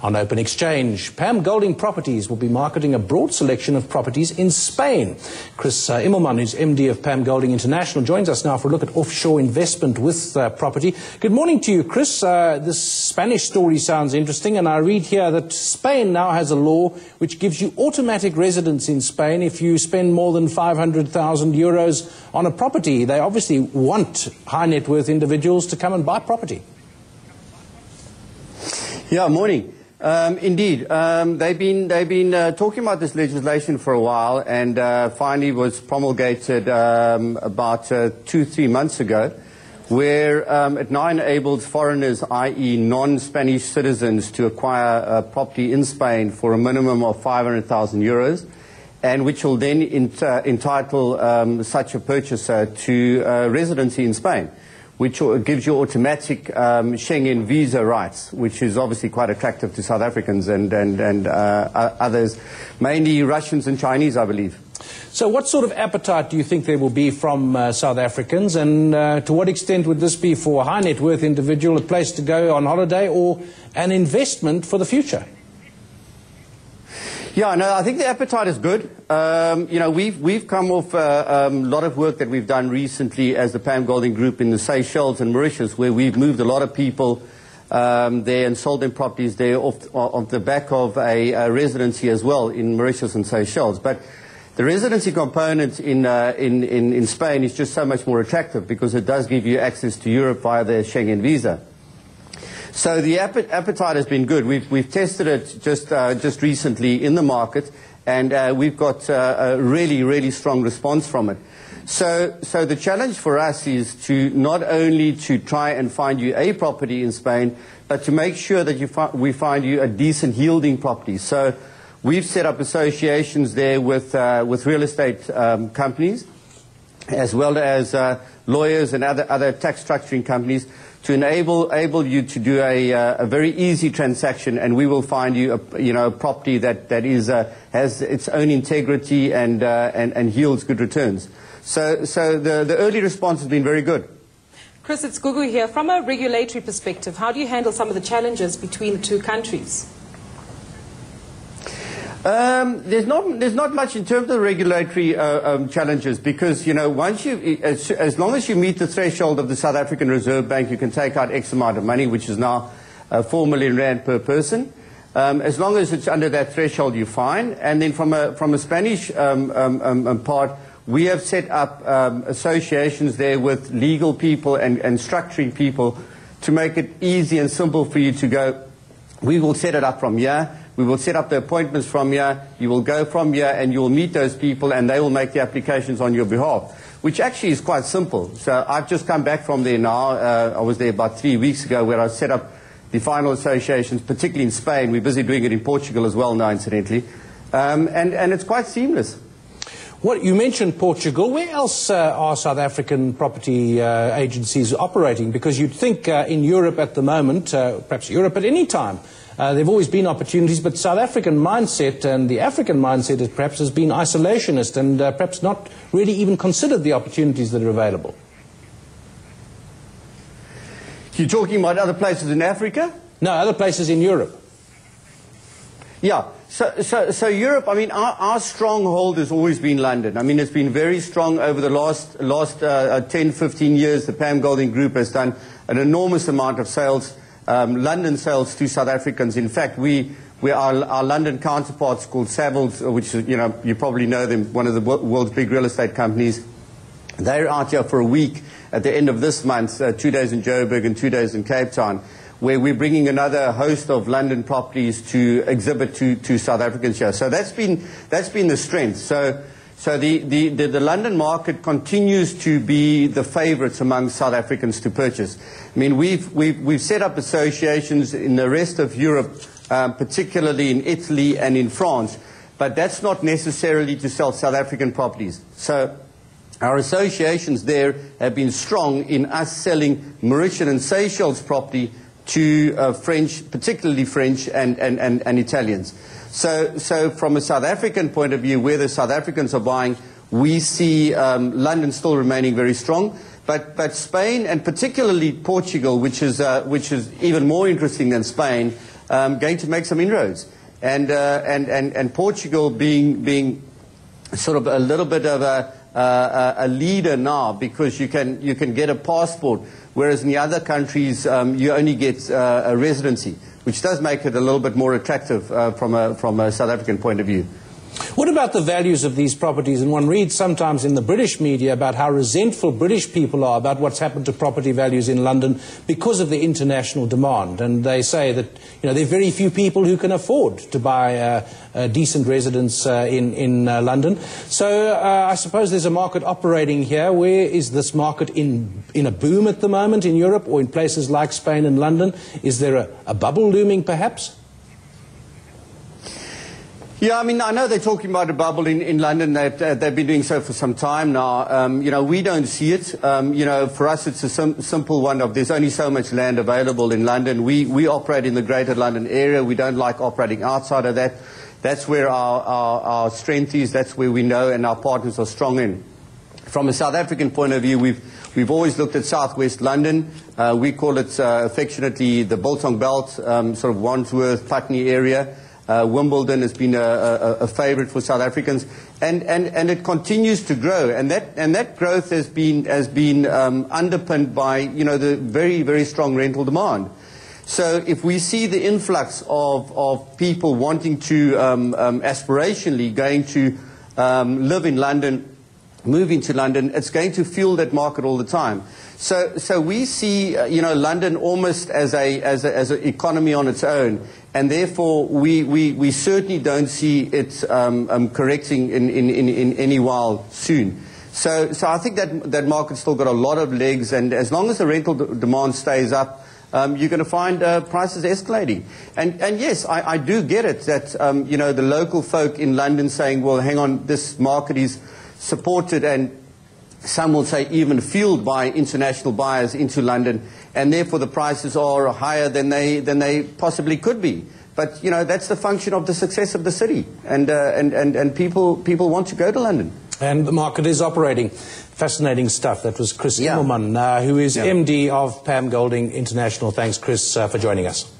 On Open Exchange, Pam Golding Properties will be marketing a broad selection of properties in Spain. Chris Immelman, who's MD of Pam Golding International, joins us now for a look at offshore investment with property. Good morning to you, Chris. This Spanish story sounds interesting, and I read here that Spain now has a law which gives you automatic residence in Spain if you spend more than 500,000 euros on a property. They obviously want high net worth individuals to come and buy property. Yeah, morning. Indeed, they've been talking about this legislation for a while, and finally was promulgated about 2-3 months ago, where it now enables foreigners, i.e. non-Spanish citizens, to acquire a property in Spain for a minimum of 500,000 euros, and which will then entitle such a purchaser to residency in Spain, which gives you automatic Schengen visa rights, which is obviously quite attractive to South Africans and others, mainly Russians and Chinese, I believe. So what sort of appetite do you think there will be from South Africans, and to what extent would this be for a high net worth individual, a place to go on holiday, or an investment for the future? Yeah, no, I think the appetite is good. You know, we've come off a lot of work that we've done recently as the Pam Golding Group in the Seychelles and Mauritius, where we've moved a lot of people there and sold them properties there off the back of a residency as well in Mauritius and Seychelles. But the residency component in Spain is just so much more attractive because it does give you access to Europe via the Schengen visa. So the appetite has been good. We've tested it just recently in the market, and we've got a really strong response from it. So the challenge for us is to not only to try and find you a property in Spain, but to make sure that we find you a decent yielding property. So we've set up associations there with real estate companies, as well as lawyers and other tax structuring companies, to enable you to do a very easy transaction, and we will find you a property that has its own integrity and yields good returns. So the early response has been very good. Chris, it's Gugu here. From a regulatory perspective, how do you handle some of the challenges between the two countries? There's not much in terms of the regulatory challenges, because as long as you meet the threshold of the South African Reserve Bank, you can take out X amount of money, which is now 4 million rand per person. As long as it's under that threshold, you're fine. And then from a Spanish part, we have set up associations there with legal people and structuring people to make it easy and simple for you to go. We will set it up from here. We will set up the appointments from here. You will go from here and you will meet those people, and they will make the applications on your behalf, which actually is quite simple. So I've just come back from there now. I was there about 3 weeks ago, where I set up the final associations, particularly in Spain. We're busy doing it in Portugal as well now, incidentally. And it's quite seamless. Well, you mentioned Portugal. Where else are South African property agencies operating? Because you'd think in Europe at the moment, perhaps Europe at any time, there have always been opportunities, but South African mindset and the African mindset perhaps has been isolationist and perhaps not really even considered the opportunities that are available. You're talking about other places in Africa? No, other places in Europe. Yeah. So Europe, I mean, our stronghold has always been London. I mean, it's been very strong over the last 10, 15 years. The Pam Golding Group has done an enormous amount of sales, London sales to South Africans. In fact, our London counterparts called Savills, which you probably know them, one of the world's big real estate companies. They're out here for a week at the end of this month, 2 days in Joburg and 2 days in Cape Town, where we're bringing another host of London properties to exhibit to South Africans here. So that's been the strength. So the London market continues to be the favourites among South Africans to purchase. I mean, we've set up associations in the rest of Europe, particularly in Italy and in France, but that's not necessarily to sell South African properties. So our associations there have been strong in us selling Mauritian and Seychelles property to French, particularly French and Italians. So from a South African point of view, where the South Africans are buying, we see London still remaining very strong. But Spain, and particularly Portugal, which is even more interesting than Spain, going to make some inroads. And Portugal being sort of a little bit of a leader now, because you can get a passport, whereas in the other countries you only get a residency, which does make it a little bit more attractive from a South African point of view. What about the values of these properties? And one reads sometimes in the British media about how resentful British people are about what's happened to property values in London because of the international demand. And they say that, you know, there are very few people who can afford to buy a decent residence in London. So I suppose there's a market operating here. Where is this market in a boom at the moment in Europe or in places like Spain and London? Is there a bubble looming perhaps? Yeah, I mean, I know they're talking about a bubble in London. They've been doing so for some time now. You know, we don't see it. You know, for us it's a simple one of there's only so much land available in London. We operate in the Greater London area. We don't like operating outside of that. That's where our strength is. That's where we know and our partners are strong in. From a South African point of view, we've always looked at southwest London. We call it affectionately the Biltong Belt, sort of Wandsworth, Putney area. Wimbledon has been a favorite for South Africans, and it continues to grow, and that growth has been underpinned by, you know, the very, very strong rental demand. So if we see the influx of people wanting to aspirationally going to live in London, move into London, it's going to fuel that market all the time. So we see, you know, London almost as an economy on its own, and therefore we certainly don't see it correcting in any while soon. So I think that market's still got a lot of legs, and as long as the rental demand stays up, you're going to find prices escalating. And yes, I do get it that you know, the local folk in London saying, well, hang on, this market is supported and some will say even fueled by international buyers into London, and therefore the prices are higher than they possibly could be. But you know, that's the function of the success of the city, and people want to go to London. And the market is operating. Fascinating stuff. That was Chris Immelman, who is MD of Pam Golding International. Thanks, Chris, for joining us.